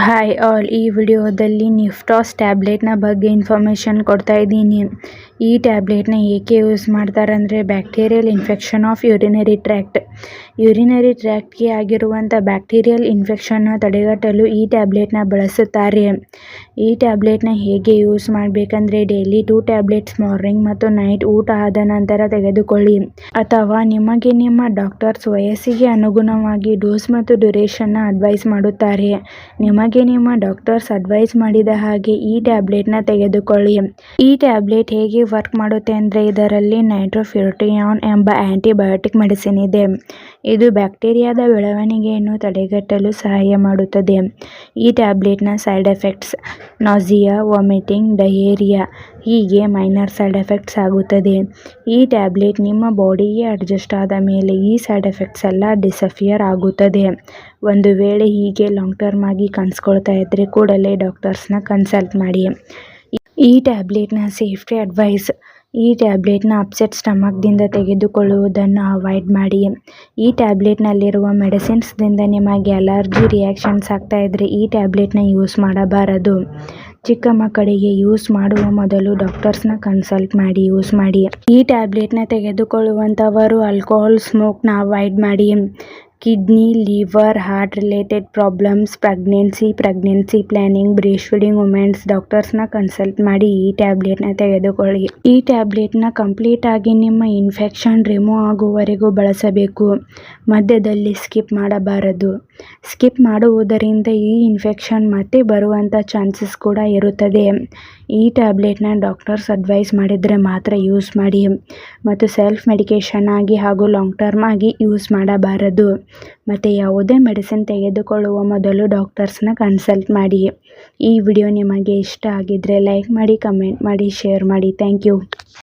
Hi all, ಈ ವಿಡಿಯೋದಲ್ಲಿ ನಿಫ್ಟಾಸ್ ಟ್ಯಾಬ್ಲೆಟ್ನ ಬಗ್ಗೆ ಇನ್ಫಾರ್ಮೇಷನ್ ಕೊಡ್ತಾ ಇದ್ದೀನಿ. ಈ ಟ್ಯಾಬ್ಲೆಟ್ನ ಏಕೆ ಯೂಸ್ ಮಾಡ್ತಾರೆ ಅಂದರೆ ಬ್ಯಾಕ್ಟೀರಿಯಲ್ ಇನ್ಫೆಕ್ಷನ್ ಆಫ್ ಯೂರಿನರಿ ಟ್ರ್ಯಾಕ್ಟ್ಗೆ ಆಗಿರುವಂಥ ಬ್ಯಾಕ್ಟೀರಿಯಲ್ ಇನ್ಫೆಕ್ಷನ್ನ ತಡೆಗಟ್ಟಲು ಈ ಟ್ಯಾಬ್ಲೆಟ್ನ ಬಳಸುತ್ತಾರೆ. ಈ ಟ್ಯಾಬ್ಲೆಟ್ನ ಹೇಗೆ ಯೂಸ್ ಮಾಡಬೇಕಂದ್ರೆ ಡೈಲಿ 2 ಟ್ಯಾಬ್ಲೆಟ್ಸ್ ಮಾರ್ನಿಂಗ್ ಮತ್ತು ನೈಟ್ ಊಟ ಆದ ನಂತರ ತೆಗೆದುಕೊಳ್ಳಿ, ಅಥವಾ ನಿಮಗೆ ನಿಮ್ಮ ಡಾಕ್ಟರ್ಸ್ ವಯಸ್ಸಿಗೆ ಅನುಗುಣವಾಗಿ ಡೋಸ್ ಮತ್ತು ಡ್ಯೂರೇಷನ್ನ ಅಡ್ವೈಸ್ ಮಾಡುತ್ತಾರೆ. ನಿಮಗೆ ನಿಮ್ಮ ಡಾಕ್ಟರ್ಸ್ ಅಡ್ವೈಸ್ ಮಾಡಿದ ಹಾಗೆ ಈ ಟ್ಯಾಬ್ಲೆಟ್ನ ತೆಗೆದುಕೊಳ್ಳಿ. ಈ ಟ್ಯಾಬ್ಲೆಟ್ ಹೇಗೆ ವರ್ಕ್ ಮಾಡುತ್ತೆ ಅಂದರೆ ಇದರಲ್ಲಿ ನೈಟ್ರೋಫ್ಯುರಾನ್ ಎಂಬ ಆಂಟಿಬಯೋಟಿಕ್ ಮೆಡಿಸಿನ್ ಇದೆ. ಇದು ಬ್ಯಾಕ್ಟೀರಿಯಾದ ಬೆಳವಣಿಗೆಯನ್ನು ತಡೆಗಟ್ಟಲು ಸಹಾಯ ಮಾಡುತ್ತದೆ. ಈ ಟ್ಯಾಬ್ಲೆಟ್ನ side effects nausea, vomiting, diarrhoea ಹೀಗೆ ಮೈನರ್ ಸೈಡ್ ಎಫೆಕ್ಟ್ಸ್ ಆಗುತ್ತದೆ. ಈ ಟ್ಯಾಬ್ಲೆಟ್ ನಿಮ್ಮ ಬಾಡಿಗೆ ಅಡ್ಜಸ್ಟ್ ಆದ ಮೇಲೆ ಈ ಸೈಡ್ ಎಫೆಕ್ಟ್ಸ್ ಎಲ್ಲ ಡಿಸಪಿಯರ್ ಆಗುತ್ತದೆ. ಒಂದು ವೇಳೆ ಹೀಗೆ ಲಾಂಗ್ ಟರ್ಮ್ ಆಗಿ ಕಾಣಿಸ್ಕೊಳ್ತಾ ಇದ್ದರೆ ಕೂಡಲೇ ಡಾಕ್ಟರ್ಸ್ನ ಕನ್ಸಲ್ಟ್ ಮಾಡಿ. ಈ ಟ್ಯಾಬ್ಲೆಟ್ನ ಸೇಫ್ಟಿ ಅಡ್ವೈಸ್: ಈ ಟ್ಯಾಬ್ಲೆಟ್ನ ಅಪ್ಸೆಟ್ ಸ್ಟಮಕ್ದಿಂದ ತೆಗೆದುಕೊಳ್ಳುವುದನ್ನು ಅವಾಯ್ಡ್ ಮಾಡಿ. ಈ ಟ್ಯಾಬ್ಲೆಟ್ನಲ್ಲಿರುವ ಮೆಡಿಸಿನ್ಸ್ದಿಂದ ನಿಮಗೆ ಅಲರ್ಜಿ ರಿಯಾಕ್ಷನ್ಸ್ ಆಗ್ತಾ ಇದ್ದರೆ ಈ ಟ್ಯಾಬ್ಲೆಟ್ನ ಯೂಸ್ ಮಾಡಬಾರದು. ಚಿಕ್ಕ ಮಕ್ಕಳಿಗೆ ಯೂಸ್ ಮಾಡುವ ಮೊದಲು ಡಾಕ್ಟರ್ಸ್ನ ಕನ್ಸಲ್ಟ್ ಮಾಡಿ ಯೂಸ್ ಮಾಡಿ. ಈ ಟ್ಯಾಬ್ಲೆಟ್ನ ತೆಗೆದುಕೊಳ್ಳುವಂಥವರು ಆಲ್ಕೋಹಾಲ್, ಸ್ಮೋಕ್ನ ಅವಾಯ್ಡ್ ಮಾಡಿ. Kidney, liver, heart related problems, pregnancy planning, breast feeding womens ಡಾಕ್ಟರ್ಸ್ನ ಕನ್ಸಲ್ಟ್ ಮಾಡಿ ಈ ಟ್ಯಾಬ್ಲೆಟ್ನ ತೆಗೆದುಕೊಳ್ಳಿ. ಈ ಟ್ಯಾಬ್ಲೆಟ್ನ ಕಂಪ್ಲೀಟ್ ಆಗಿ ನಿಮ್ಮ ಇನ್ಫೆಕ್ಷನ್ ರಿಮೂವ್ ಆಗುವವರೆಗೂ ಬಳಸಬೇಕು. ಮಧ್ಯದಲ್ಲಿ ಸ್ಕಿಪ್ ಮಾಡಬಾರದು. ಸ್ಕಿಪ್ ಮಾಡುವುದರಿಂದ ಈ ಇನ್ಫೆಕ್ಷನ್ ಮತ್ತೆ ಬರುವಂಥ ಚಾನ್ಸಸ್ ಕೂಡ ಇರುತ್ತದೆ. ಈ ಟ್ಯಾಬ್ಲೆಟ್ನ ಡಾಕ್ಟರ್ಸ್ ಅಡ್ವೈಸ್ ಮಾಡಿದರೆ ಮಾತ್ರ ಯೂಸ್ ಮಾಡಿ, ಮತ್ತು ಸೆಲ್ಫ್ ಮೆಡಿಕೇಷನ್ ಆಗಿ ಹಾಗೂ ಲಾಂಗ್ ಟರ್ಮ್ ಆಗಿ ಯೂಸ್ ಮಾಡಬಾರದು. ಮತ್ತು ಯಾವುದೇ ಮೆಡಿಸಿನ್ ತೆಗೆದುಕೊಳ್ಳುವ ಮೊದಲು ಡಾಕ್ಟರ್ಸ್ನ ಕನ್ಸಲ್ಟ್ ಮಾಡಿ. ಈ ವಿಡಿಯೋ ನಿಮಗೆ ಇಷ್ಟ ಆಗಿದ್ದರೆ ಲೈಕ್ ಮಾಡಿ, ಕಮೆಂಟ್ ಮಾಡಿ, ಶೇರ್ ಮಾಡಿ. Thank you.